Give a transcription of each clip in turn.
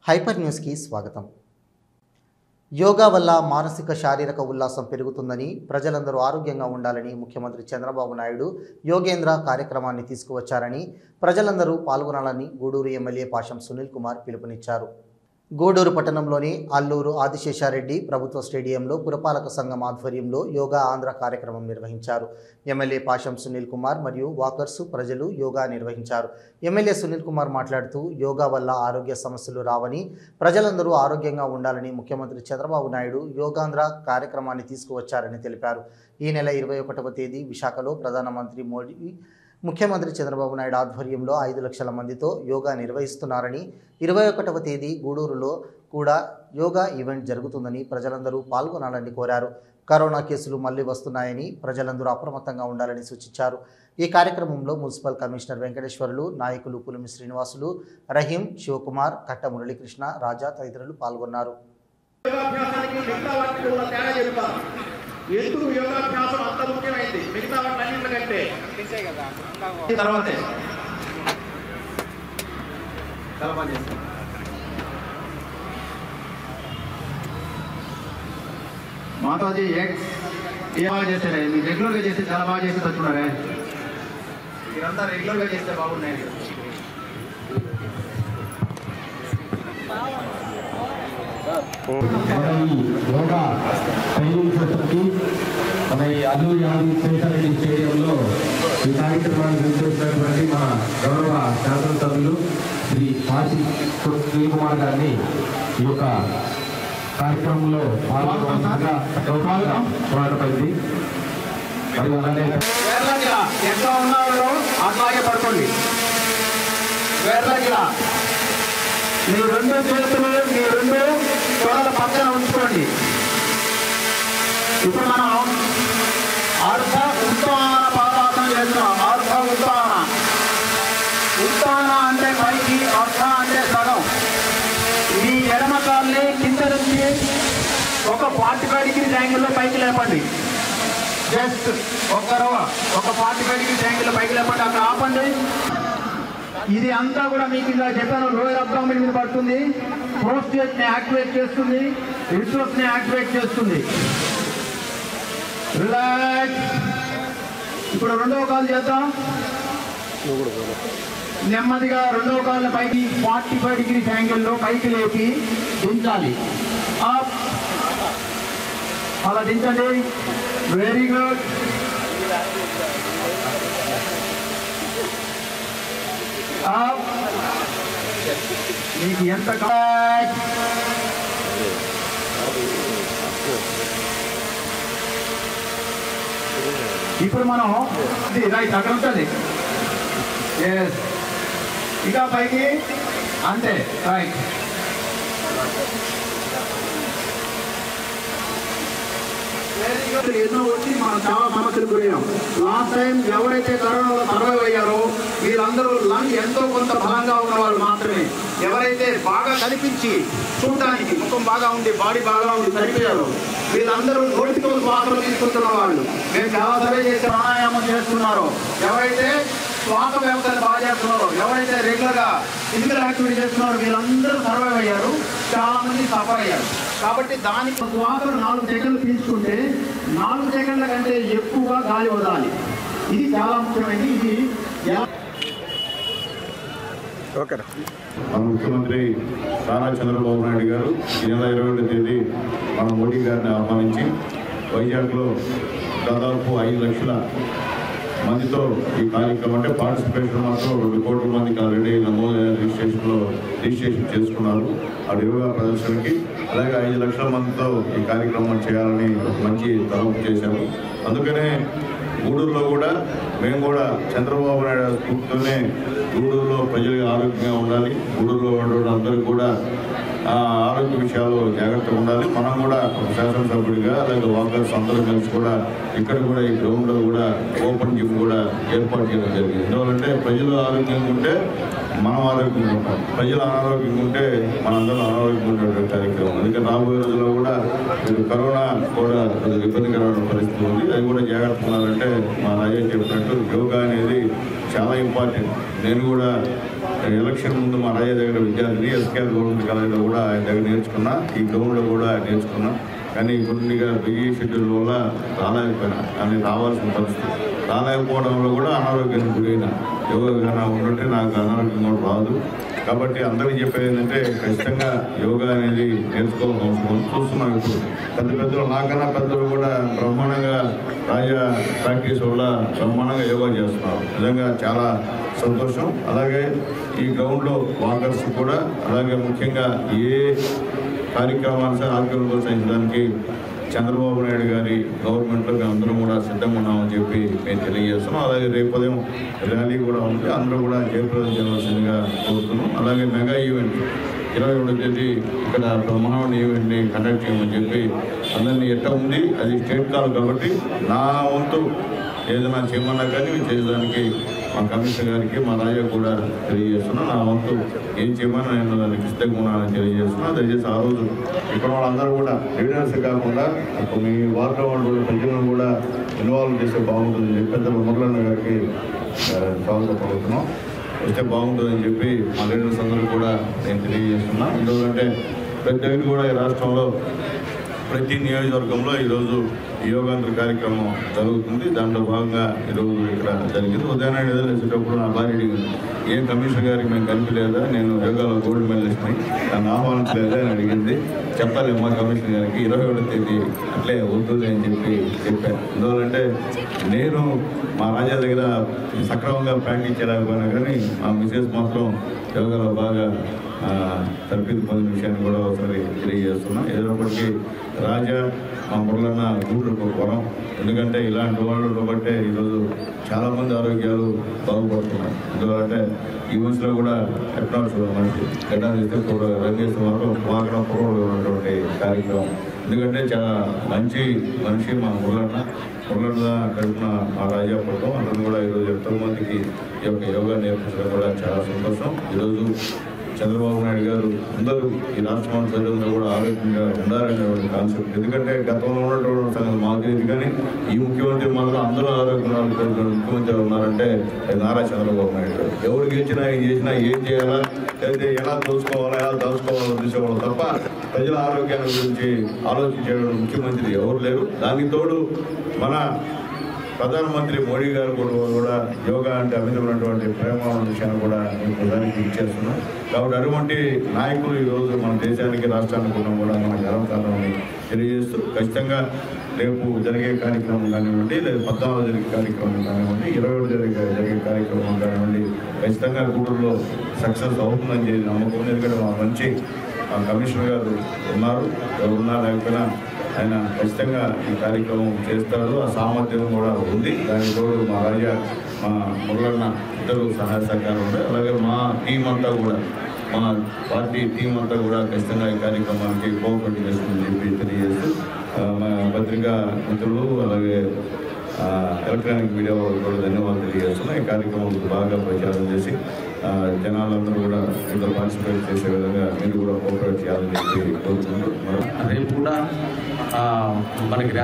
Hyper న్యూస్కి స్వాగతం. యోగా వల్ల మానసిక శారీరక ఉల్లాసం పెరుగుతుందని, ప్రజలందరూ ఆరోగ్యంగా ఉండాలని ముఖ్యమంత్రి చంద్రబాబు నాయుడు యోగేంద్ర కార్యక్రమాన్ని తీసుకువచ్చారని, ప్రజలందరూ పాల్గొనాలని గూడూరు ఎమ్మెల్యే పాషం సునీల్ కుమార్ పిలుపునిచ్చారు. గూడూరు పట్టణంలోని అల్లూరు ఆదిశేషారెడ్డి ప్రభుత్వ స్టేడియంలో పురపాలక సంఘం ఆధ్వర్యంలో యోగా ఆంధ్ర కార్యక్రమం నిర్వహించారు. ఎమ్మెల్యే పాషం సునీల్ కుమార్ మరియు వాకర్సు ప్రజలు యోగా నిర్వహించారు. ఎమ్మెల్యే సునీల్ కుమార్ మాట్లాడుతూ యోగా వల్ల ఆరోగ్య సమస్యలు రావని, ప్రజలందరూ ఆరోగ్యంగా ఉండాలని ముఖ్యమంత్రి చంద్రబాబు నాయుడు యోగాంధ్ర కార్యక్రమాన్ని తీసుకువచ్చారని తెలిపారు. ఈ నెల 21వ తేదీ విశాఖలో ప్రధానమంత్రి మోడీ ముఖ్యమంత్రి చంద్రబాబు నాయుడు ఆధ్వర్యంలో 5 లక్షల మందితో యోగా నిర్వహిస్తున్నారని, 21వ తేదీ గూడూరులో కూడా యోగా ఈవెంట్ జరుగుతుందని ప్రజలందరూ పాల్గొనాలని కోరారు. కరోనా కేసులు మళ్లీ వస్తున్నాయని, ప్రజలందరూ అప్రమత్తంగా ఉండాలని సూచించారు. ఈ కార్యక్రమంలో మున్సిపల్ కమిషనర్ వెంకటేశ్వర్లు, నాయకులు పులిమి శ్రీనివాసులు, రహీం, శివకుమార్, కట్ట మురళీకృష్ణ, రాజా తదితరులు పాల్గొన్నారు. ఎందుకు యోగాభ్యాసం అంత ముఖ్యమైంది మిగతా వాటన్నింటికంటే తర్వాతే మాతాజీ ఏ బాగా చేస్తారే, మీరు రెగ్యులర్గా చేస్తే చాలా బాగా చేసి తట్టున్నారే, మీరంతా రెగ్యులర్గా చేస్తే బాగున్నాయి. యోగా ట్రైనింగ్ సెంటర్కి మన ఈ అల్లూరి ఆదిశేషారెడ్డి స్టేడియంలో ఈ కార్యక్రమాన్ని నిర్వహించినటువంటి మన గౌరవ శాసనసభ్యులు శ్రీ పాషం సునీల్ కుమార్ గారిని ఈ యొక్క కార్యక్రమంలో పాల్గొనగా పోరాటపడింది. మరియు అలానే ఎంత ఉన్నారో అట్లాగే పడుకోండి. వేర్లగిలా మీ 2 చేతులు మీ 2 తొడల పక్కన ఉంచుకోండి. ఇప్పుడు మనం అర్ధ ఉత్తాన పాదాసనం చేస్తున్నాం. అర్ధ ఉత్తాన, ఉత్తాన అంటే పైకి, అర్ధ అంటే సగం. మీ ఎడమ కాల్ని కింద నుంచి ఒక 45 డిగ్రీ యాంగిల్లో పైకి లేపండి. జస్ట్ ఒక 45 డిగ్రీ యాంగిల్లో పైకి లేపండి. అక్కడ ఆపండి. ఇది అంతా కూడా మీకు ఇలా చెప్పాను, లోయర్ అబ్డామిన్ మీద పడుతుంది, ప్రోస్టేట్ ని యాక్టివేట్ చేస్తుంది, రిసోర్స్ ని యాక్టివేట్ చేస్తుంది. రిలాక్స్. ఇప్పుడు 2వ కాలు చేద్దాం. నెమ్మదిగా 2వ కాళ్ళ పైకి 45 డిగ్రీ యాంగిల్లో పైకి లేపి దించాలి. అప్, అలా దించండి. Very good. మీకు ఎంత ఇప్పుడు మనం రైట్ అక్కడ ఉంటుంది. ఇక పైకి అంతే. రైట్. ఎన్నో వచ్చి మనం చాలా సమస్యలు గురయ్యాం. లాస్ట్ టైం ఎవరైతే కరోనాలో సర్వైవ్ అయ్యారో వీళ్ళందరూ లంగ్ ఎంతో కొంత బలంగా ఉన్నవాళ్ళు మాత్రమే. ఎవరైతే బాగా కనిపించి చూడడానికి ముఖం బాగా ఉండి బాడీ బాగా ఉండి చనిపోయారో వీళ్ళందరూ నోటితో శ్వాసలు తీసుకుంటున్న వాళ్ళు. మేము చాలా సర్వే చేసి ప్రాణాయామం చేస్తున్నారో, ఎవరైతే శ్వాస వ్యవస్థను బాగా చేస్తున్నారో, ఎవరైతే రెగ్యులర్గా ఫిజికల్ యాక్టివిటీ చేస్తున్నారో వీళ్ళందరూ సర్వైవ్ అయ్యారు. చాలా మంది సఫర్ అయ్యారు. కాబట్టి దానికి శ్వాసను 4 సెకండ్లు పీల్చుకుంటే 4 సెకండ్ల కంటే ఎక్కువగా గాలి వదలాలి. ఇది చాలా ముఖ్యమైనది. ఇది మన ముఖ్యమంత్రి నారా చంద్రబాబు నాయుడు గారు ఈ నెల 22వ తేదీ మన మోడీ గారిని ఆహ్వానించి వైజాగ్లో దాదాపు 5 లక్షల మందితో ఈ కార్యక్రమం అంటే పార్టిసిపేషన్ మాత్రం 2 కోట్ల మందికి ఆల్రెడీ రిజిస్ట్రేషన్ చేసుకున్నారు. ఆ యోగా ప్రదర్శనకి. అలాగే 5 లక్షల మందితో ఈ కార్యక్రమం చేయాలని మంచి తలంపు చేశాము. అందుకనే గూడూరులో కూడా మేము కూడా చంద్రబాబు నాయుడు స్ఫూర్తితోనే గూడూరులో ప్రజలు ఆరోగ్యంగా ఉండాలి, గూడూరులో ఉండే అందరూ కూడా ఆరోగ్య విషయాల్లో జాగ్రత్తగా ఉండాలి. మనం కూడా శాసనసభ్యుడిగా అలాగే వాకర్స్ అందరూ కలిసి కూడా ఇక్కడ కూడా ఈ గ్రౌండ్లో కూడా ఓపెన్ జిమ్ కూడా ఏర్పాటు చేయడం జరిగింది. ఎందువల్లంటే ప్రజలు ఆరోగ్యంగా ఉంటే మనం ఆరోగ్యంగా ఉంటాం, ప్రజలు అనారోగ్యంగా ఉంటే మనందరూ అనారోగ్యంగా ఉండే కార్యక్రమం. అందుకని రాబోయే రోజుల్లో కూడా కరోనా కూడా ఇబ్బందికరమైన పరిస్థితి ఉంది. అది కూడా జాగ్రత్త ఉన్నారంటే మా రాజా చెప్పినట్టు యోగా అనేది చాలా ఇంపార్టెంట్. నేను కూడా ఎలక్షన్ ముందు మా రాజా దగ్గర విద్యార్థిని ఎస్కేఆర్ గవర్నమెంట్ కాలేజీలో కూడా ఆయన దగ్గర నేర్చుకున్నా, ఈ గ్రౌండ్లో కూడా నేర్చుకున్నా. కానీ కొద్దిగా బిజీ షెడ్యూల్ వల్ల రాలేకపోయినా, కానీ రావాల్సిన పరిస్థితి. రాలేకపోవడంలో కూడా అనారోగ్యానికి గురైన. యోగా ఉంటుంటే నాకు అనారోగ్యం కూడా రాదు. కాబట్టి అందరికీ చెప్పేది ఏంటంటే ఖచ్చితంగా యోగా అనేది నేర్చుకోవాల్సిన అవసరం చూస్తున్నాం. ఇప్పుడు పెద్దలు నాకన్నా పెద్దలు కూడా బ్రహ్మాండంగా రాజా ప్రాక్టీస్ వల్ల బ్రహ్మాండంగా యోగా చేస్తున్నారు. నిజంగా చాలా సంతోషం. అలాగే ఈ గ్రౌండ్లో వాకర్స్ కూడా, అలాగే ముఖ్యంగా ఏ కార్యక్రమాలు ఆరోగ్యం ప్రోత్సహించడానికి చంద్రబాబు నాయుడు గారి గవర్నమెంట్లో మేము అందరం కూడా సిద్ధంగా ఉన్నామని చెప్పి మేము తెలియజేస్తున్నాం. అలాగే రేపు ఉదయం ర్యాలీ కూడా ఉంది, అందరూ కూడా జయప్రదం చేయవలసిందిగా కోరుతున్నాం. అలాగే మెగా ఈవెంట్ 21వ తేదీ ఇక్కడ బ్రహ్మాండ ఈవెంట్ని కండక్ట్ చేయమని చెప్పి అందరినీ ఎట్లా ఉంది. అది స్టేట్ కాల్ కాబట్టి నా వంతు ఏదైనా చేయమన్నా కానీ చేసేదానికి మా కమిషనర్ గారికి మా రాజా కూడా తెలియజేస్తున్నాను. నా వంతు ఏం చేయమని నేను దానికి సిద్ధంగా ఉన్నానని తెలియజేస్తున్నాను. దయచేసి ఆ రోజు ఇక్కడ వాళ్ళందరూ కూడా లీడర్స్ కాకుండా మీ వార్డులో వాళ్ళు ప్రజలను కూడా ఇన్వాల్వ్ చేస్తే బాగుంటుందని చెప్పి పెద్ద మురళన్న గారికి స్వాగతపడుతున్నాం. వస్తే బాగుంటుందని చెప్పి మా లీడర్స్ అందరూ కూడా నేను తెలియజేస్తున్నాను. ఎందుకంటే ప్రతి కూడా ఈ రాష్ట్రంలో ప్రతి నియోజకవర్గంలో ఈరోజు యోగాంధ్ర కార్యక్రమం జరుగుతుంది. దాంట్లో భాగంగా ఈరోజు ఇక్కడ జరిగింది. ఉదయాన్నే నిద్రలేసేటప్పుడు నా భార్య అడిగింది, ఏం కమిషనర్ గారికి మేము కనిపించలేదా, నేను యోగాలో గోల్డ్ మెడలిస్ట్ని, నన్ను ఆహ్వానించలేదా అని అడిగింది. చెప్పాలి మా కమిషనర్ గారికి 21వ తేదీ అట్లే ఉంటుంది అని చెప్పి చెప్పాను. ఎందువల్లంటే నేను మా రాజా దగ్గర సక్రమంగా ప్రాక్టీస్ చేయలేకపోయినా కానీ మా మిసెస్ మాత్రం యోగాలో బాగా తరబిదు పొందిన విషయాన్ని కూడా ఒకసారి తెలియజేస్తున్నాం. ఏదైనప్పటికీ రాజా మా మురళన్న గూడుకు వరం. ఎందుకంటే ఇలాంటి వాళ్ళు బట్టే ఈరోజు చాలామంది ఆరోగ్యాలు బాగుపడుతున్నాయి. ఎందుకంటే ఈ వయసులో కూడా టెక్నాలజీ మనకి గడ్డ చేస్తే కూడా రంగేశ్వరం వాకడం పూర్వలు ఉన్నటువంటి కార్యక్రమం. ఎందుకంటే చాలా మంచి మనిషి మా మురళన్న గడిపిన మా రాజా పడతాం. అందరూ కూడా ఈరోజు ఎంతోమందికి ఈ యొక్క యోగా నేర్పించడం కూడా చాలా సంతోషం. ఈరోజు చంద్రబాబు నాయుడు గారు అందరూ ఈ రాష్ట్రం ప్రజలందరూ కూడా ఆరోగ్యంగా ఉండాలనేటువంటి కాన్సెప్ట్. ఎందుకంటే గతంలో ఉన్నటువంటి సంగతి మాకు తెలియదు, కానీ ఈ ముఖ్యమంత్రి మాత్రం అందరూ ఆరోగ్యంగా ముఖ్యమంత్రి ఉన్నారంటే నారా చంద్రబాబు నాయుడు గారు. ఎవరు గెలిచినా ఏం చేసినా ఏం చేయాలా, లేకపోతే ఎలా దోచుకోవాలా, ఎలా దోచుకోవాలో చూసేవాళ్ళు తప్ప ప్రజల ఆరోగ్యాన్ని గురించి ఆలోచించే ముఖ్యమంత్రి ఎవరు లేరు. దానికి తోడు మన ప్రధానమంత్రి మోడీ గారు కూడా యోగా అంటే అమితమైనటువంటి ప్రేమ విషయాన్ని కూడా ప్రధానికి ఇచ్చేస్తున్నాం. కాబట్టి అటువంటి నాయకులు ఈరోజు మన దేశానికి రాష్ట్రానికి ఉన్న కూడా మన గర్వకారణమని తెలియజేస్తూ ఖచ్చితంగా రేపు జరిగే కార్యక్రమం కానివ్వండి, లేదా 14 జరిగే కార్యక్రమం కానివ్వండి, 20 జరిగే కార్యక్రమం కానివ్వండి, ఖచ్చితంగా గూడూరులో సక్సెస్ అవుతుందని చెప్పి నమ్మకం. ఎందుకంటే మా మంచి కమిషనర్ గారు ఉన్నారు, ఎవరున్నా లేకపోయినా ఆయన ఖచ్చితంగా ఈ కార్యక్రమం చేస్తారు. ఆ సామర్థ్యం కూడా ఉంది. దానికి తోడు మా రాజా, మా మురళన్న ఇద్దరు సహాయ సహకారం ఉన్నాయి. అలాగే మా టీం అంతా కూడా, మా పార్టీ టీం అంతా కూడా ఖచ్చితంగా ఈ కార్యక్రమానికి కోఆపరేట్ చేస్తుందని చెప్పి తెలియజేస్తూ మా పత్రికా మిత్రులు అలాగే ఎలక్ట్రానిక్ మీడియా వాళ్ళు కూడా ధన్యవాదాలు తెలియజేస్తున్నాం. ఈ కార్యక్రమం బాగా ప్రచారం చేసి జనాలందరూ కూడా ఇందులో పార్టిసిపేట్ చేసే విధంగా మీరు కూడా కోఆపరేట్ చేయాలని చెప్పి కోరుకుంటూ రేపు కూడా మనకి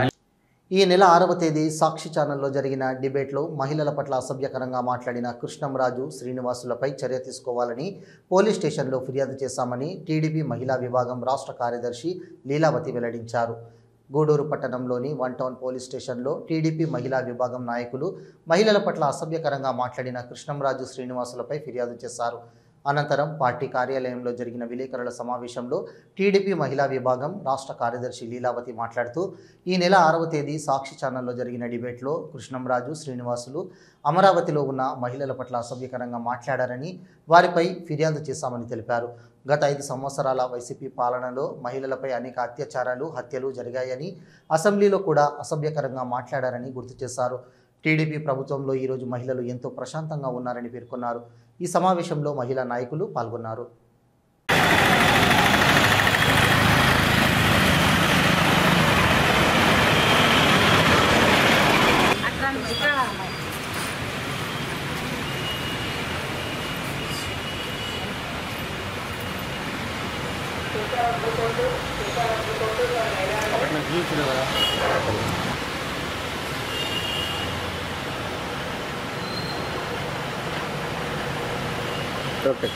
ఈ నెల 6వ తేదీ సాక్షి ఛానల్లో జరిగిన డిబేట్లో మహిళల పట్ల అసభ్యకరంగా మాట్లాడిన కృష్ణంరాజు శ్రీనివాసులపై చర్య తీసుకోవాలని పోలీస్ స్టేషన్లో ఫిర్యాదు చేశామని టీడీపీ మహిళా విభాగం రాష్ట్ర కార్యదర్శి లీలావతి వెల్లడించారు. గూడూరు పట్టణంలోని 1 టౌన్ పోలీస్ స్టేషన్లో టీడీపీ మహిళా విభాగం నాయకులు మహిళల పట్ల అసభ్యకరంగా మాట్లాడిన కృష్ణంరాజు శ్రీనివాసులపై ఫిర్యాదు చేశారు. అనంతరం పార్టీ కార్యాలయంలో జరిగిన విలేకరుల సమావేశంలో టీడీపీ మహిళా విభాగం రాష్ట్ర కార్యదర్శి లీలావతి మాట్లాడుతూ ఈ నెల 6వ తేదీ సాక్షి ఛానల్లో జరిగిన డిబేట్లో కృష్ణంరాజు శ్రీనివాసులు అమరావతిలో ఉన్న మహిళల పట్ల అసభ్యకరంగా మాట్లాడారని వారిపై ఫిర్యాదు చేశామని తెలిపారు. గత 5 సంవత్సరాల వైసీపీ పాలనలో మహిళలపై అనేక అత్యాచారాలు, హత్యలు జరిగాయని, అసెంబ్లీలో కూడా అసభ్యకరంగా మాట్లాడారని గుర్తు చేశారు. టీడీపీ ప్రభుత్వంలో ఈరోజు మహిళలు ఎంతో ప్రశాంతంగా ఉన్నారని పేర్కొన్నారు. ఈ సమావేశంలో మహిళా నాయకులు పాల్గొన్నారు. ఓకే.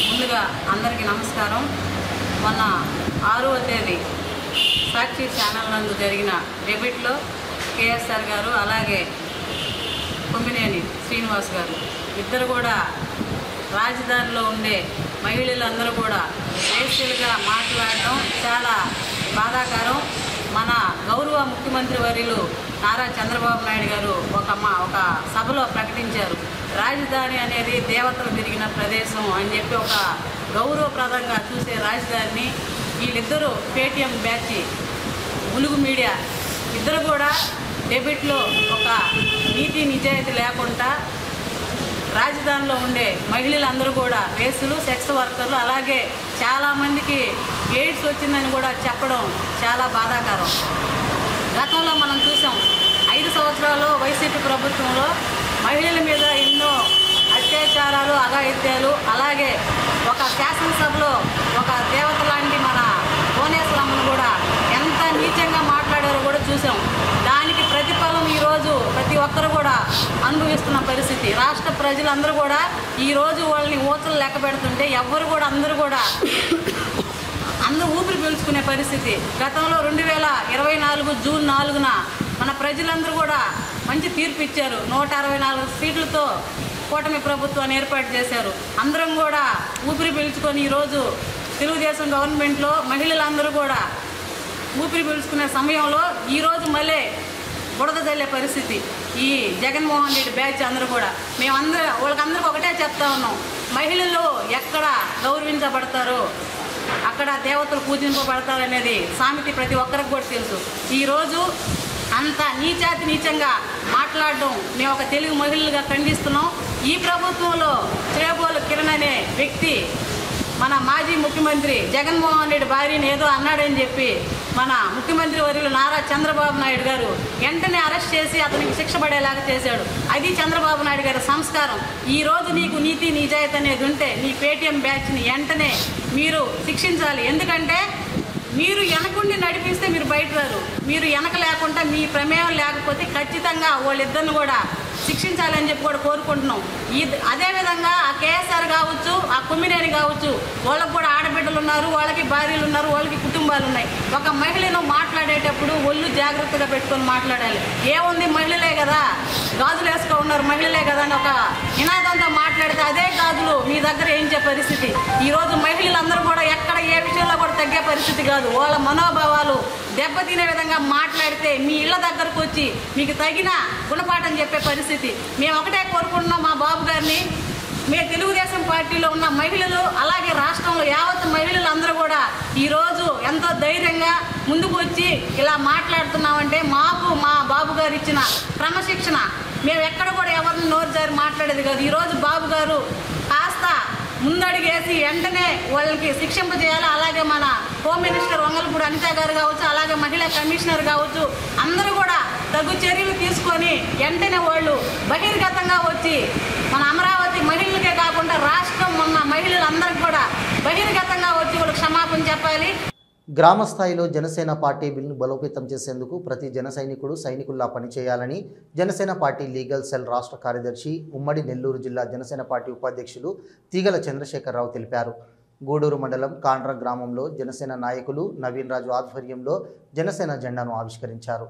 ముందుగా అందరికీ నమస్కారం. మొన్న 6వ తేదీ సాక్షి ఛానల్ నందు జరిగిన డెబిట్లో కేఎస్ఆర్ గారు అలాగే కొమ్మినేని శ్రీనివాస్ గారు ఇద్దరు కూడా రాజధానిలో ఉండే మహిళలందరూ కూడా వేస్యలుగా మాట్లాడడం చాలా బాధాకరం. మన గౌరవ ముఖ్యమంత్రి వర్యులు నారా చంద్రబాబు నాయుడు గారు ఒక సభలో ప్రకటించారు, రాజధాని అనేది దేవతలు తిరిగిన ప్రదేశం అని చెప్పి ఒక గౌరవప్రదంగా చూసే రాజధానిని వీళ్ళిద్దరూ పేటీఎం బ్యాచ్ ములుగు మీడియా ఇద్దరు కూడా డెబిట్లో ఒక నీతి నిజాయితీ లేకుండా రాజధానిలో ఉండే మహిళలందరూ కూడా వేసులు, సెక్స్ వర్కర్లు, అలాగే చాలామందికి ఎయిడ్స్ వచ్చిందని కూడా చెప్పడం చాలా బాధాకరం. గతంలో మనం చూసాం 5 సంవత్సరాలు వైసీపీ ప్రభుత్వంలో మహిళల మీద ఎన్నో అత్యాచారాలు, అఘాయిత్యాలు, అలాగే ఒక శాసనసభలో ఒక దేవత లాంటి మన భువనేశ్వరమ్మను కూడా ఎంత నీచంగా మాట్లాడారో కూడా చూసాం. దానికి ప్రతిఫలం ఈరోజు ప్రతి ఒక్కరు కూడా అనుభవిస్తున్న పరిస్థితి. రాష్ట్ర ప్రజలందరూ కూడా ఈరోజు వాళ్ళని ఊచలు లెక్క పెడుతుంటే అందరూ కూడా అందరూ ఊపిరి పీల్చుకునే పరిస్థితి. గతంలో 2024 జూన్ 4న మన ప్రజలందరూ కూడా మంచి తీర్పు ఇచ్చారు. 164 సీట్లతో కూటమి ప్రభుత్వాన్ని ఏర్పాటు చేశారు. అందరం కూడా ఊపిరి పీల్చుకొని ఈరోజు తెలుగుదేశం గవర్నమెంట్లో మహిళలందరూ కూడా ఊపిరి పీల్చుకునే సమయంలో ఈరోజు మళ్ళీ బుడద జల్లే పరిస్థితి. ఈ జగన్మోహన్ రెడ్డి బ్యాచ్ అందరూ కూడా వాళ్ళకందరికీ ఒకటే చెప్తా ఉన్నాం, మహిళలు ఎక్కడ గౌరవించబడతారో అక్కడ దేవతలు పూజింపబడతారనేది సామెత ప్రతి ఒక్కరికి కూడా తెలుసు. ఈరోజు అంత నీచంగా మాట్లాడడం మేము ఒక తెలుగు మహిళలుగా ఖండిస్తున్నాం. ఈ ప్రభుత్వంలో శ్రేబోలు కిరణ్ అనే వ్యక్తి మన మాజీ ముఖ్యమంత్రి జగన్మోహన్ రెడ్డి భార్యని ఏదో అన్నాడని చెప్పి మన ముఖ్యమంత్రి వర్యులు నారా చంద్రబాబు నాయుడు గారు వెంటనే అరెస్ట్ చేసి అతనికి శిక్ష పడేలాగా చేశాడు. అది చంద్రబాబు నాయుడు గారి సంస్కారం. ఈరోజు నీకు నీతి నిజాయితీ అనేది ఉంటే నీ పేటీఎం బ్యాచ్ని వెంటనే మీరు శిక్షించాలి. ఎందుకంటే మీరు వెనకుండి నడిపిస్తే మీరు బయట రారు. మీరు వెనక లేకుండా మీ ప్రమేయం లేకపోతే ఖచ్చితంగా వాళ్ళిద్దరిని కూడా శిక్షించాలని చెప్పి కూడా కోరుకుంటున్నాం. అదేవిధంగా ఆ కేఎస్ఆర్ కావచ్చు, ఆ కొమ్మినేని కావచ్చు, వాళ్ళకు కూడా ఆడబిడ్డలు ఉన్నారు, వాళ్ళకి భార్యలు ఉన్నారు, వాళ్ళకి కుటుంబాలు ఉన్నాయి. ఒక మహిళను మాట్లాడేటప్పుడు ఒళ్ళు జాగ్రత్తగా పెట్టుకొని మాట్లాడాలి. ఏముంది మహిళలే కదా, గాజులు వేసుకో ఉన్నారు మహిళలే కదా అని ఒక నినాదంతో మాట్లాడితే అదే గాజులు మీ దగ్గర వేయించే పరిస్థితి. ఈరోజు మహిళలందరూ కూడా ఎక్కడ ఏ విషయంలో కూడా తగ్గే పరిస్థితి కాదు. వాళ్ళ మనోభావాలు దెబ్బతినే విధంగా మాట్లాడితే మీ ఇళ్ల దగ్గరకు వచ్చి మీకు తగిన గుణపాఠం చెప్పే పరిస్థితి. మేము ఒకటే కోరుకుంటున్నాం మా బాబు గారిని, మేము తెలుగుదేశం పార్టీలో ఉన్న మహిళలు అలాగే రాష్ట్రంలో యావత్ మహిళలందరూ కూడా ఈరోజు ఎంతో ధైర్యంగా ముందుకు వచ్చి ఇలా మాట్లాడుతున్నామంటే మాకు మా బాబు గారు ఇచ్చిన క్రమశిక్షణ. మేము ఎక్కడ కూడా ఎవరిని నోరు జారి మాట్లాడేది కాదు. ఈరోజు బాబు గారు కాస్త ముందడుగేసి వెంటనే వాళ్ళకి శిక్షింపజేయాలి. అలాగే మన హోమ్ మినిస్టర్ వంగలపూడి అనిత గారు కావచ్చు, అలాగే మహిళా కమిషనర్ కావచ్చు, అందరూ కూడా తగు చర్యలు తీసుకొని వెంటనే వాళ్ళు బహిర్గతంగా వచ్చి మన అమరావతి మహిళలకే కాకుండా రాష్ట్రం ఉన్న మహిళలందరికీ కూడా బహిర్గతంగా వచ్చి వాళ్ళు క్షమాపణ చెప్పాలి. గ్రామ స్థాయిలో జనసేన పార్టీ బిల్లును బలోపేతం చేసేందుకు ప్రతి జన సైనికుడు సైనికుల్లా పనిచేయాలని జనసేన పార్టీ లీగల్ సెల్ రాష్ట్ర కార్యదర్శి ఉమ్మడి నెల్లూరు జిల్లా జనసేన పార్టీ ఉపాధ్యక్షులు తీగల చంద్రశేఖరరావు తెలిపారు. గూడూరు మండలం కాండ్ర గ్రామంలో జనసేన నాయకులు నవీన్ రాజు ఆధ్వర్యంలో జనసేన జెండాను ఆవిష్కరించారు.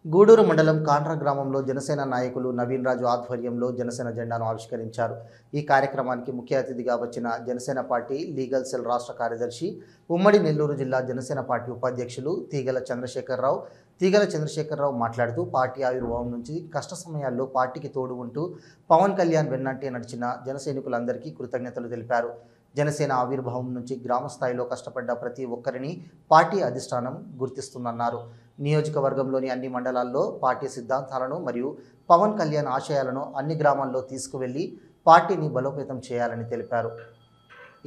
గూడూరు మండలం కాండ్ర గ్రామంలో జనసేన నాయకులు నవీన్ రాజు ఆధ్వర్యంలో జనసేన జెండాను ఆవిష్కరించారు. ఈ కార్యక్రమానికి ముఖ్య అతిథిగా వచ్చిన జనసేన పార్టీ లీగల్ సెల్ రాష్ట్ర కార్యదర్శి, ఉమ్మడి నెల్లూరు జిల్లా జనసేన పార్టీ ఉపాధ్యక్షులు తీగల చంద్రశేఖరరావు మాట్లాడుతూ పార్టీ ఆవిర్భావం నుంచి కష్ట సమయాల్లో పార్టీకి తోడు ఉంటూ పవన్ కళ్యాణ్ వెన్నంటే నడిచిన జనసైనికులందరికీ కృతజ్ఞతలు తెలిపారు. జనసేన ఆవిర్భావం నుంచి గ్రామ స్థాయిలో కష్టపడ్డ ప్రతి ఒక్కరిని పార్టీ అధిష్టానం గుర్తిస్తుందన్నారు. నియోజకవర్గంలోని అన్ని మండలాల్లో పార్టీ సిద్ధాంతాలను మరియు పవన్ కళ్యాణ్ ఆశయాలను అన్ని గ్రామాల్లో తీసుకువెళ్లి పార్టీని బలోపేతం చేయాలని తెలిపారు.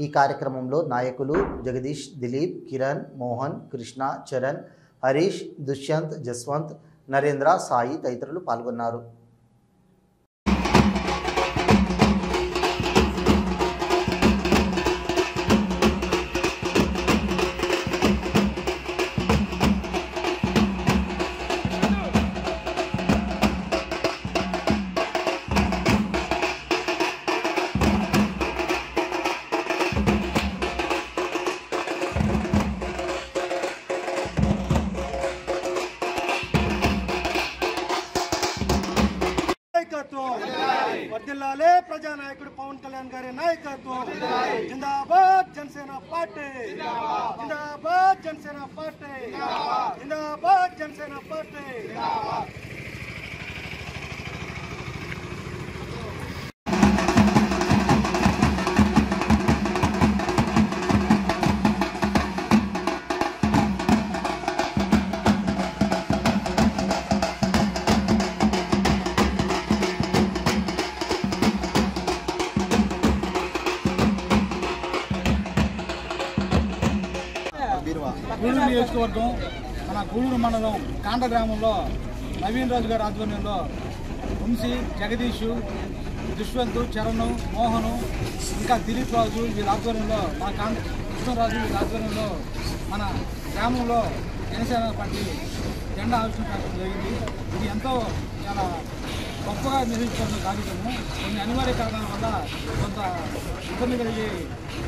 ఈ కార్యక్రమంలో నాయకులు జగదీష్, దిలీప్, కిరణ్, మోహన్, కృష్ణ, చరణ్, హరీష్, దుష్యంత్, జస్వంత్, నరేంద్ర, సాయి తదితరులు పాల్గొన్నారు. వర్ధిల్లాలే ప్రజానాయకుడు పవన్ కళ్యాణ్ గారి నాయకత్వం. జిందాబాద్ జనసేన పార్టీ, జిందాబాద్ జనసేన పార్టీ, జిందాబాద్ జనసేన పార్టీ. గూడూరు నియోజకవర్గం మన గూడూరు మండలం కాండ్ర గ్రామంలో నవీన్ రాజు గారి ఆధ్వర్యంలో వంశీ, జగదీష్, దుష్వంత్, చరణ్, మోహను, ఇంకా దిలీప్ రాజు వీళ్ళ ఆధ్వర్యంలో మన కృష్ణరాజు వీళ్ళ ఆధ్వర్యంలో మన గ్రామంలో జనసేన పార్టీ జెండా ఆవిష్కరించడం జరిగింది. ఇది ఎంతో చాలా గొప్పగా నిర్వహించుకున్న కార్యక్రమం. కొన్ని అనివార్య కారణాల వల్ల కొంత ఇబ్బంది కలిగి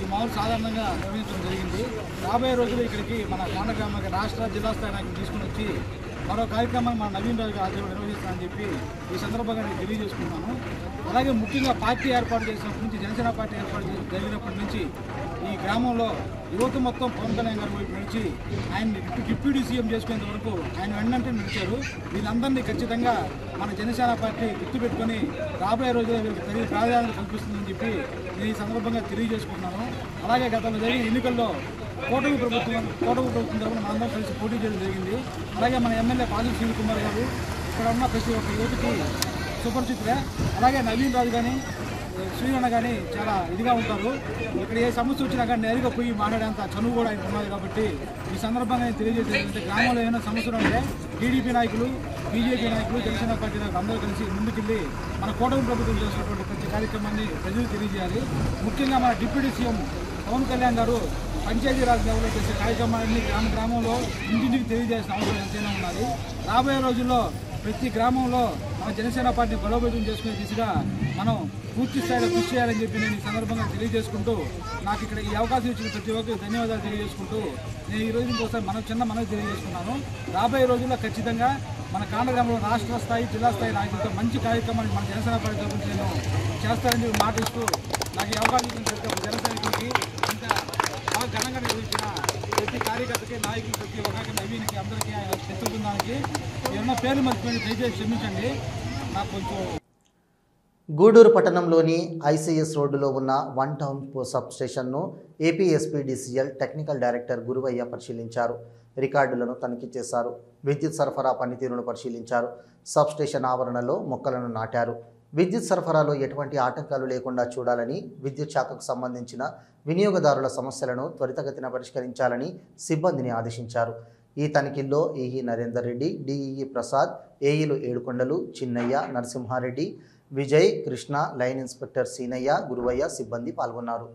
ఈ మామూలు సాధారణంగా నిర్వహించడం జరిగింది. రాబోయే రోజులు ఇక్కడికి మన కాండ్ర గ్రామానికి రాష్ట్ర, జిల్లా స్థాయి నాయకులు తీసుకుని వచ్చి మరో కార్యక్రమాన్ని మన నవీన్ రాజు గారి ఆధ్వర్యంలో నిర్వహిస్తానని చెప్పి ఈ సందర్భంగా నేను తెలియజేసుకుంటున్నాను. అలాగే ముఖ్యంగా పార్టీ ఏర్పాటు చేసినప్పటి నుంచి, జనసేన పార్టీ ఏర్పాటు జరిగినప్పటి నుంచి ఈ గ్రామంలో యువత మొత్తం పవన్ కళ్యాణ్ గారి వైపు నడిచి ఆయన డిప్యూటీ సీఎం చేసుకునేంత వరకు ఆయన వెన్నంటే నడిచారు. వీళ్ళందరినీ ఖచ్చితంగా మన జనసేన పార్టీ గుర్తుపెట్టుకొని రాబోయే రోజుల్లో వీళ్ళకి ప్రాధాన్యత కల్పిస్తుందని చెప్పి నేను ఈ సందర్భంగా తెలియజేసుకుంటున్నాను. అలాగే గతంలో జరిగిన ఎన్నికల్లో కూటమి ప్రభుత్వం తరఫున మనందరం కలిసి పోటీ చేయడం జరిగింది. అలాగే మన ఎమ్మెల్యే పాజిల్ శ్రీ కుమార్ గారు ఇక్కడ ఉన్న ప్రతి ఒక్క యువతకి సుపరిచితులే. అలాగే నవీన్ రాజు కానీ, శ్రీరణ కానీ చాలా ఇదిగా ఉంటారు. ఇక్కడ ఏ సమస్య వచ్చినా కానీ నేరుగా పోయి మాట్లాడేంత చనువు కూడా ఆయన ఉన్నది. కాబట్టి ఈ సందర్భంగా నేను తెలియజేసేది, గ్రామంలో ఏమైనా సమస్యలు ఉంటే టీడీపీ నాయకులు, బీజేపీ నాయకులు, జనసేన పార్టీ నాయకులు అందరూ కలిసి ముందుకెళ్ళి మన కూటమి ప్రభుత్వం చేసినటువంటి ప్రతి కార్యక్రమాన్ని ప్రజలు తెలియజేయాలి. ముఖ్యంగా మన డిప్యూటీ సీఎం పవన్ కళ్యాణ్ గారు పంచాయతీరాజ్ లెవెల్లో చేసే కార్యక్రమాన్ని గ్రామంలో ఇంటింటికి తెలియజేసిన అవసరం ఎంతైనా ఉన్నది. రాబోయే రోజుల్లో ప్రతి గ్రామంలో మన జనసేన పార్టీని బలోపేతం చేసుకునే దిశగా మనం పూర్తి స్థాయిలో కృషి చేయాలని చెప్పి నేను ఈ సందర్భంగా తెలియజేసుకుంటూ, నాకు ఇక్కడ ఈ అవకాశం ఇచ్చిన ప్రతి ఒక్కరికి ధన్యవాదాలు తెలియజేసుకుంటూ, నేను ఈ రోజు ఇంకోసారి మనవి తెలియజేసుకున్నాను. రాబోయే రోజుల్లో ఖచ్చితంగా మన కాండ్ర గ్రామంలో రాష్ట్ర స్థాయి, జిల్లా స్థాయి నాయకులతో మంచి కార్యక్రమాన్ని మన జనసేన పార్టీ తరఫున నేను చేస్తానని చెప్పి మాటిస్తూ, నాకు ఈ అవకాశం ఇచ్చిన ప్రతి ఒక్క జనసైనికుడికి, ఇంత బాగా ఘనంగా నిర్వహించిన ప్రతి కార్యకర్తకి, నాయకులు, ప్రతి ఒక్కరికి, నవీన్కి, అందరికీ, శత్రు బృందానికి ఏమన్నా పేర్లు మర్చిపోయి దయచేసి క్షమించండి. నాకు కొంచెం గూడూరు పట్టణంలోని ఐసీఎస్ రోడ్డులో ఉన్న 1 టౌన్ సబ్ స్టేషన్ను ఏపీఎస్పీడీసీఎల్ టెక్నికల్ డైరెక్టర్ గురువయ్య పరిశీలించారు. రికార్డులను తనిఖీ చేశారు. విద్యుత్ సరఫరా పనితీరును పరిశీలించారు. సబ్ స్టేషన్ ఆవరణలో మొక్కలను నాటారు. విద్యుత్ సరఫరాలో ఎటువంటి ఆటంకాలు లేకుండా చూడాలని, విద్యుత్ శాఖకు సంబంధించిన వినియోగదారుల సమస్యలను త్వరితగతిన పరిష్కరించాలని సిబ్బందిని ఆదేశించారు. ఈ తనిఖీల్లో ఈఈ నరేందర్ రెడ్డి, డిఈఈ ప్రసాద్, ఏఈలు ఏడుకొండలు, చిన్నయ్య, నరసింహారెడ్డి, విజయ్, కృష్ణ, లైన్ ఇన్స్పెక్టర్ సీనయ్య, గురువయ్య సిబ్బంది పాల్గొన్నారు.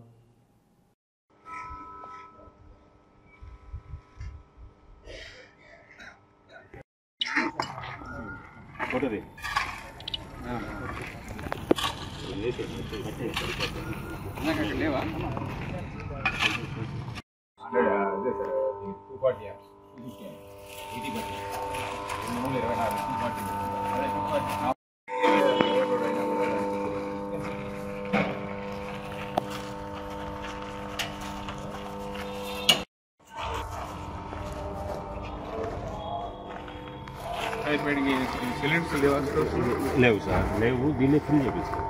లేవు సార్, లేవు. దీన్ని ఫిల్ చేపిస్తారు.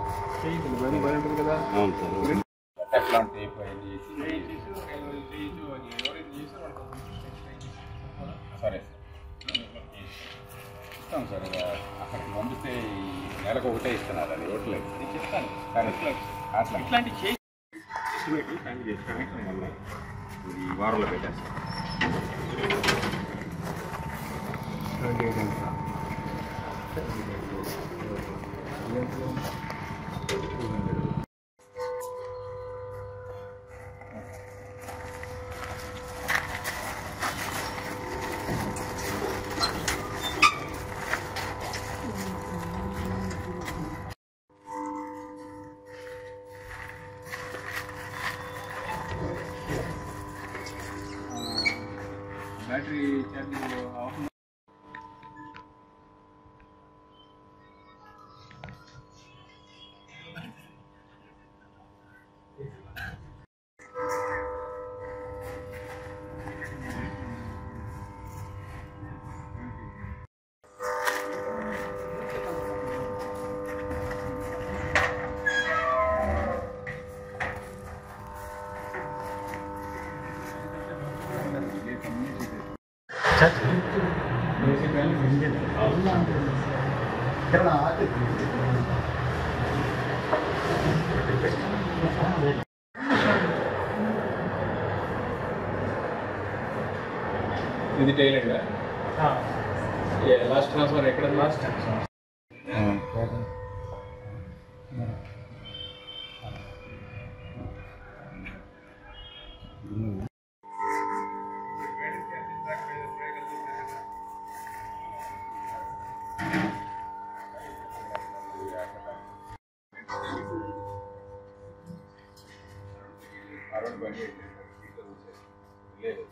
అవును సార్. సరే ఇస్తాం సార్. అక్కడికి పంపితే నెలకు ఒకటే ఇస్తున్నారు. అది ఓట్లేదు చెప్తాను. అట్లా ఇట్లాంటి ఈ వారంలో పెట్టేస్తాం. బ్యాటరీ ఛార్జింగ్ అవసరం. ఇది టైలెంట్ లాస్ట్ ట్రాన్స్ఫర్ ఎక్కడ? లాస్ట్ ట్రాన్స్ఫర్ లేదు.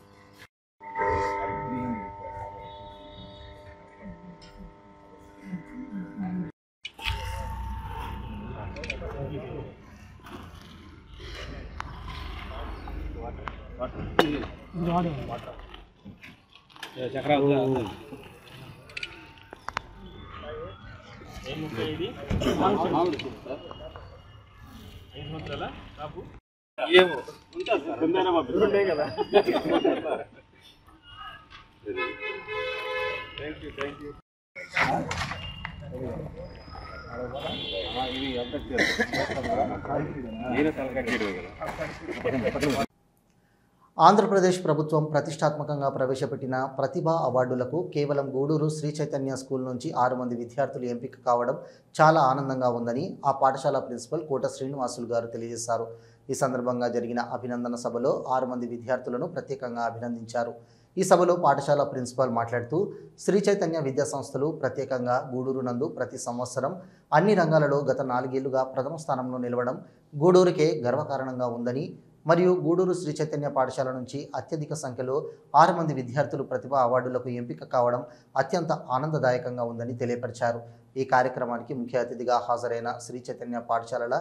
ఆంధ్రప్రదేశ్ ప్రభుత్వం ప్రతిష్టాత్మకంగా ప్రవేశపెట్టిన ప్రతిభా అవార్డులకు కేవలం గూడూరు శ్రీ చైతన్య స్కూల్ నుంచి 6 మంది విద్యార్థులు ఎంపిక కావడం చాలా ఆనందంగా ఉందని ఆ పాఠశాల ప్రిన్సిపల్ కోట శ్రీనివాసులు గారు తెలియజేశారు. ఈ సందర్భంగా జరిగిన అభినందన సభలో 6 మంది విద్యార్థులను ప్రత్యేకంగా అభినందించారు. ఈ సభలో పాఠశాల ప్రిన్సిపల్ మాట్లాడుతూ శ్రీ చైతన్య విద్యా సంస్థలు ప్రత్యేకంగా గూడూరు నందు ప్రతి సంవత్సరం అన్ని రంగాలలో గత 4 ఏళ్లుగా ప్రథమ స్థానంలో నిలవడం గూడూరుకే గర్వకారణంగా ఉందని మరియు గూడూరు శ్రీ చైతన్య పాఠశాల నుంచి అత్యధిక సంఖ్యలో 6 మంది విద్యార్థులు ప్రతిభా అవార్డులకు ఎంపిక కావడం అత్యంత ఆనందదాయకంగా ఉందని తెలియపరిచారు. ఈ కార్యక్రమానికి ముఖ్య అతిథిగా హాజరైన శ్రీ చైతన్య పాఠశాలల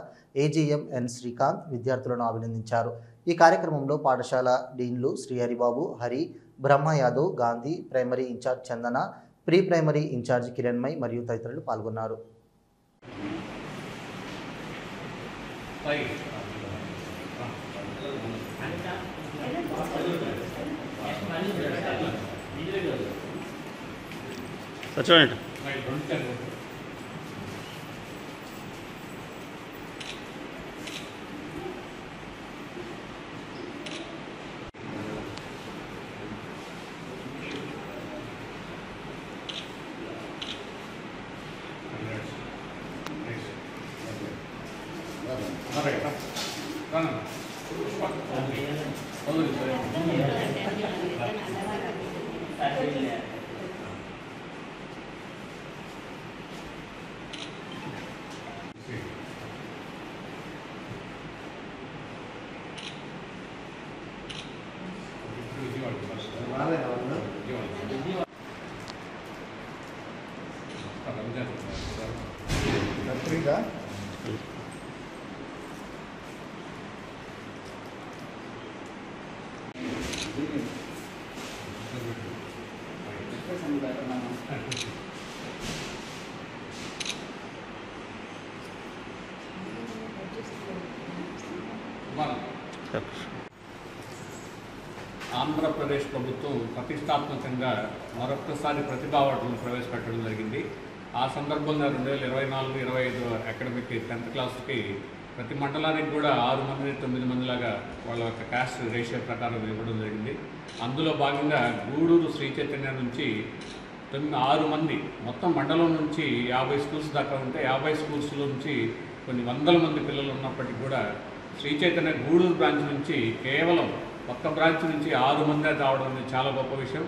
ఏజీఎం ఎన్ శ్రీకాంత్ విద్యార్థులను అభినందించారు. ఈ కార్యక్రమంలో పాఠశాల డీన్లు శ్రీ హరిబాబు, హరి, బ్రహ్మ యాదవ్, గాంధీ, ప్రైమరీ ఇన్ఛార్జ్ చందన, ప్రీ ప్రైమరీ ఇన్ఛార్జ్ కిరణ్మయ్ మరియు తదితరులు పాల్గొన్నారు. చూడండి. ఫ్రీగా ఆంధ్రప్రదేశ్ ప్రభుత్వం ప్రతిష్టాత్మకంగా మరొక్కసారి ప్రతిభా అవార్డులను ప్రవేశపెట్టడం జరిగింది. ఆ సందర్భంగా 2024-25 అకాడమిక్ 10th క్లాస్కి ప్రతి మండలానికి కూడా 6 మంది 9 మందిలాగా వాళ్ళ యొక్క క్యాస్ట్ రేషియో ప్రకారం ఇవ్వడం జరిగింది. అందులో భాగంగా గూడూరు శ్రీ చైతన్య నుంచి 6 మంది, మొత్తం మండలం నుంచి 50 స్కూల్స్ దాకా ఉంటే 50 స్కూల్స్ నుంచి కొన్ని వందల మంది పిల్లలు ఉన్నప్పటికీ కూడా శ్రీ చైతన్య గూడూరు బ్రాంచ్ నుంచి కేవలం ఒక్క బ్రాంచ్ నుంచి 6 మంది రావడం అనేది చాలా గొప్ప విషయం.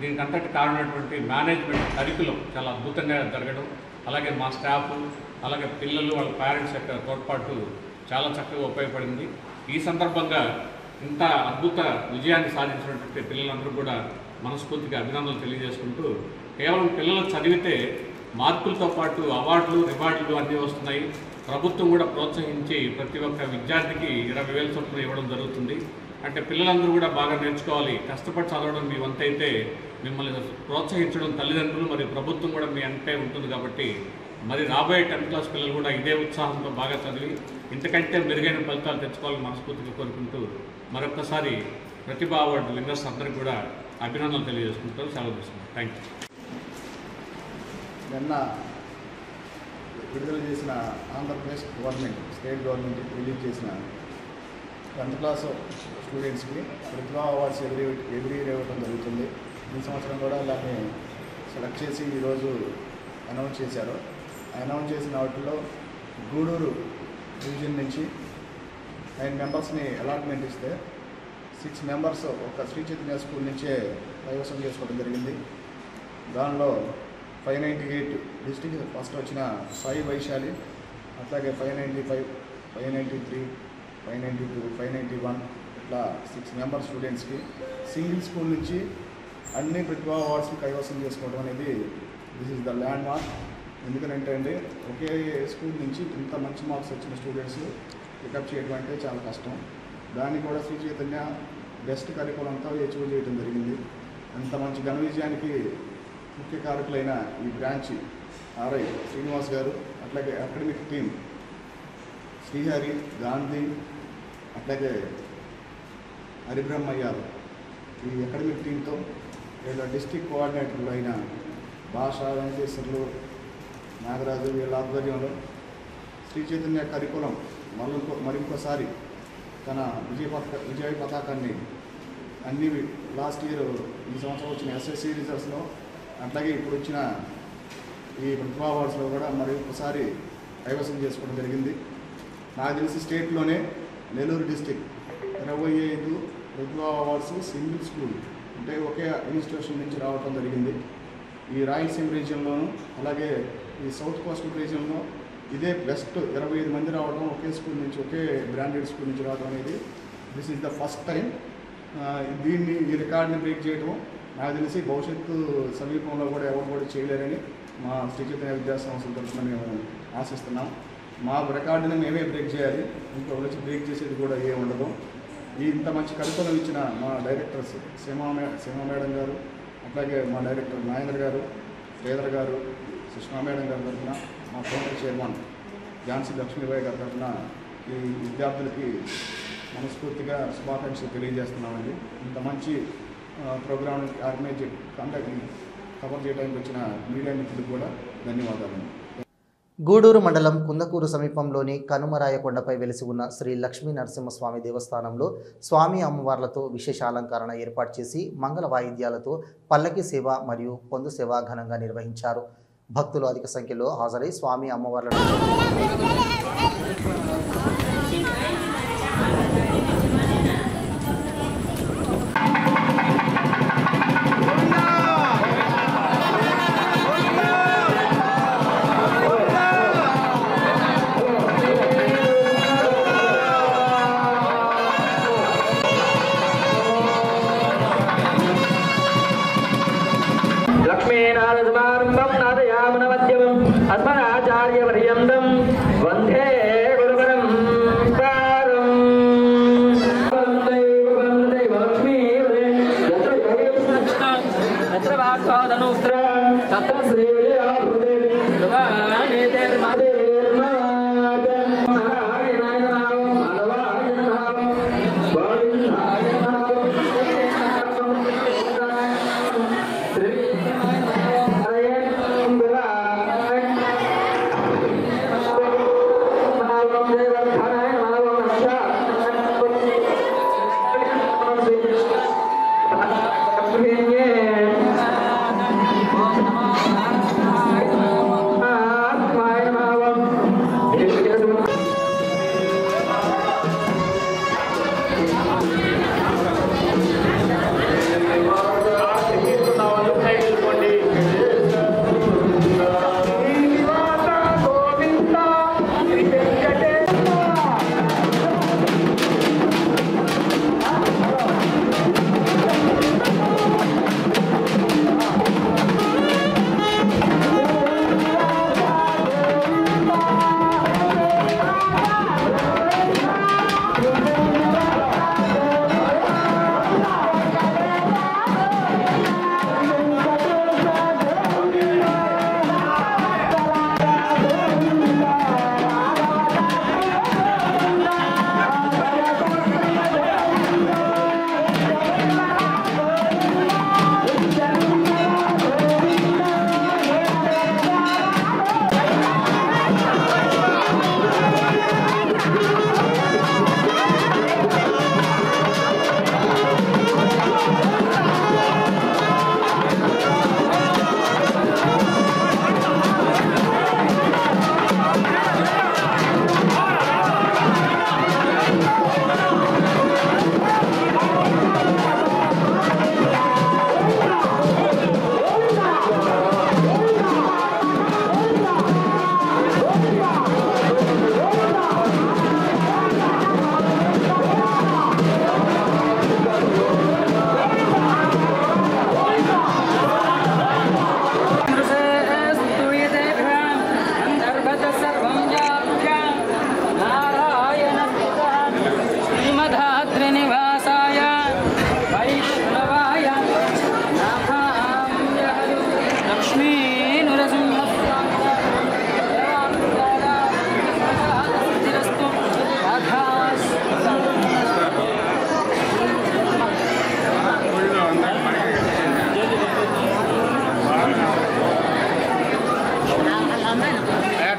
దీనికంతటి కారణమైనటువంటి మేనేజ్మెంట్ కరికులం చాలా అద్భుతంగా జరగడం, అలాగే మా స్టాఫ్, అలాగే పిల్లలు వాళ్ళ పేరెంట్స్ యొక్క తోడ్పాటు చాలా చక్కగా ఉపయోగపడింది. ఈ సందర్భంగా ఇంత అద్భుత విజయాన్ని సాధించినటువంటి పిల్లలందరూ కూడా మనస్ఫూర్తిగా అభినందనలు తెలియజేసుకుంటూ, కేవలం పిల్లలు చదివితే మార్కులతో పాటు అవార్డులు రివార్డులు అన్నీ వస్తున్నాయి. ప్రభుత్వం కూడా ప్రోత్సహించి ప్రతి ఒక్క విద్యార్థికి 20,000 చొప్పున ఇవ్వడం జరుగుతుంది. అంటే పిల్లలందరూ కూడా బాగా నేర్చుకోవాలి, కష్టపడి చదవడం మీ వంతైతే మిమ్మల్ని ప్రోత్సహించడం తల్లిదండ్రులు మరియు ప్రభుత్వం కూడా మీ అంటే ఉంటుంది. కాబట్టి మరి రాబోయే 10th క్లాస్ పిల్లలు కూడా ఇదే ఉత్సాహంతో బాగా చదివి ఇంతకంటే మెరుగైన ఫలితాలు తెచ్చుకోవాలని మనస్ఫూర్తిగా కోరుకుంటూ మరొక్కసారి ప్రతిభా అవార్డు విన్నర్స్ అందరికీ కూడా అభినందనలు తెలియజేసుకుంటూ సెలవు తీసుకుంటాం. Thank you. నిన్న విడుదల చేసిన Andhra Pradesh government, state government release చేసిన 10th క్లాస్ స్టూడెంట్స్కి ప్రతిభా అవార్డ్స్ ఎవ్రీ ఇయర్ ఇవ్వడం జరుగుతుంది. ఈ సంవత్సరం కూడా దాన్ని సెలెక్ట్ చేసి ఈరోజు అనౌన్స్ చేశారు. అనౌన్స్ చేసిన వాటిలో గూడూరు డివిజన్ నుంచి 9 మెంబర్స్ని అలాట్మెంట్ ఇస్తే 6 మెంబర్స్ ఒక శ్రీ చైతన్య స్కూల్ నుంచే కైవసం చేసుకోవడం జరిగింది. దానిలో 598 డిస్ట్రిక్ట్ ఫస్ట్ వచ్చిన సాయి వైశాలి, అట్లాగే 595, 593, 592, 591 ఇట్లా 6 మెంబర్ స్టూడెంట్స్కి సింగిల్ స్కూల్ నుంచి అన్ని ప్రతిభా అవార్డ్స్ని కైవసం చేసుకోవడం అనేది this is the land mark. ఎందుకంటే అండి ఒకే స్కూల్ నుంచి ఇంత మంచి మార్క్స్ వచ్చిన స్టూడెంట్స్ పికప్ చేయడం అంటే చాలా కష్టం. దాన్ని కూడా శ్రీ చైతన్య బెస్ట్ కరికులంతో అచీవ్ చేయడం జరిగింది. అంత మంచి ఘన విజయానికి ముఖ్య కారకులైన ఈ బ్రాంచ్ ఆర్ఐ శ్రీనివాస్ గారు, అట్లాగే అకాడమిక్ టీం శ్రీహరి, గాంధీ, అట్లాగే హరిబ్రహ్మయ్య, ఈ అకాడమిక్ టీంతో వీళ్ళ డిస్ట్రిక్ట్ కోఆర్డినేటర్లు అయిన భాష, వెంకటేశ్వర్లు, నాగరాజు వీళ్ళ ఆధ్వర్యంలో శ్రీ చైతన్య కరికులం మరింకోసారి తన విజయ పతాకాన్ని అన్ని లాస్ట్ ఇయర్ ఈ సంవత్సరం వచ్చిన ఎస్ఎస్సి రిజల్ట్స్లో, అట్లాగే ఇప్పుడు వచ్చిన ఈ ప్రతిభా అవార్డ్స్లో కూడా మరొకసారి కైవసం చేసుకోవడం జరిగింది. నాకు తెలిసి స్టేట్లోనే నెల్లూరు డిస్టిక్ 25 ప్రతిభా అవార్డ్స్ సింగిల్ స్కూల్ అంటే ఒకే ఇన్స్టిట్యూషన్ నుంచి రావడం జరిగింది. ఈ రాయలసీమ రీజియన్లోను అలాగే ఈ సౌత్ కోస్టల్ రీజియన్లో ఇదే బెస్ట్ 25 మంది రావడం, ఒకే స్కూల్ నుంచి, ఒకే బ్రాండెడ్ స్కూల్ నుంచి రావడం అనేది this is the first time. దీన్ని ఈ రికార్డుని బ్రేక్ చేయడం నాకు తెలిసి భవిష్యత్తు సమీపంలో కూడా ఎవరు కూడా చేయలేరని మా శ్రీ చైతన్య విద్యాసంస్థల తరఫున మేము ఆశిస్తున్నాం. మా రికార్డుని మేమే బ్రేక్ చేయాలి, ఇంకొకరు వచ్చి బ్రేక్ చేసేది కూడా ఏమి ఉండదు. ఇంత మంచి కరికులం ఇచ్చిన మా డైరెక్టర్స్ సీమా మేడం గారు, అట్లాగే మా డైరెక్టర్ నాగేంద్ర గారు, శ్రీధర్ గారు, సుష్మా మేడం గారి తరఫున, మా ఫౌండర్ చైర్మన్ ఝాన్సీ లక్ష్మీబాయి గారి తరఫున ఈ విద్యార్థులకి మనస్ఫూర్తిగా శుభాకాంక్షలు తెలియజేస్తున్నామండి. ఇంత మంచి ప్రోగ్రామ్ ఆర్గనైజ్ కవర్ చేయడానికి వచ్చిన మీడియా మిత్రులకు కూడా ధన్యవాదాలు. గూడూరు మండలం కుందకూరు సమీపంలోని కనుమరాయకొండపై వెలిసి ఉన్న శ్రీ లక్ష్మీ నరసింహస్వామి దేవస్థానంలో స్వామి అమ్మవార్లతో విశేష అలంకరణ ఏర్పాటు చేసి మంగళ వాయిద్యాలతో పల్లకి సేవ మరియు పొందు సేవ ఘనంగా నిర్వహించారు. భక్తులు అధిక సంఖ్యలో హాజరై స్వామి అమ్మవార్లను లక్ష్మీనారదమారంభం నాదయామన మధ్యమం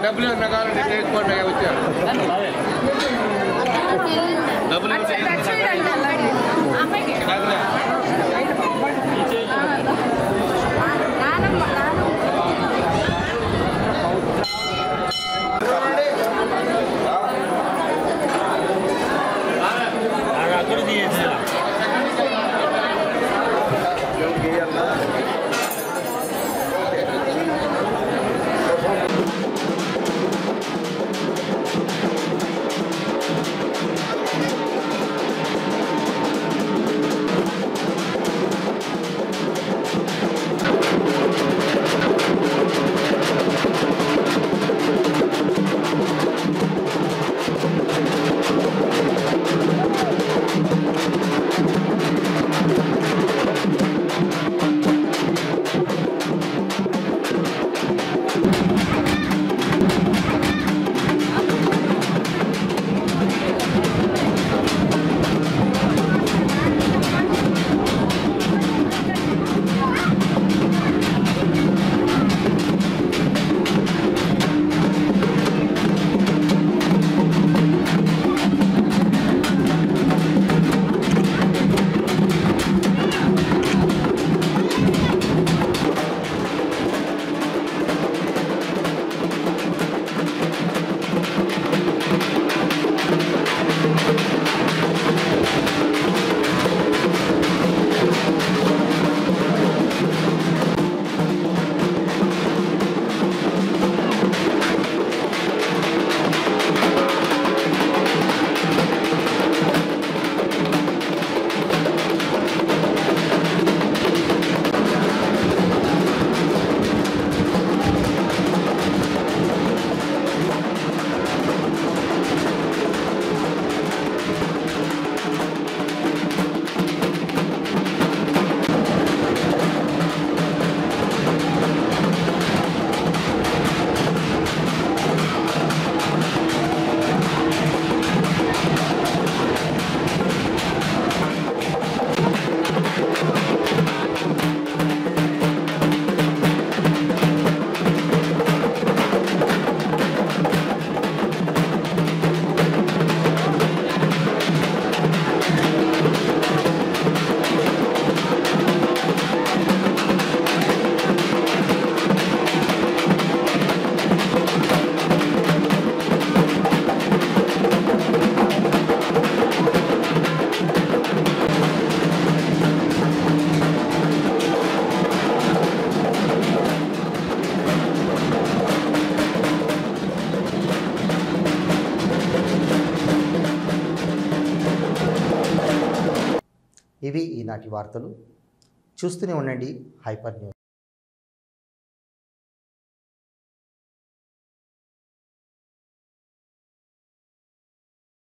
డబ్బులు రకాలు తీసుకోండి వచ్చారు డబ్బులు ఈనాటి వార్తలు. చూస్తూనే ఉండండి హైపర్ న్యూస్.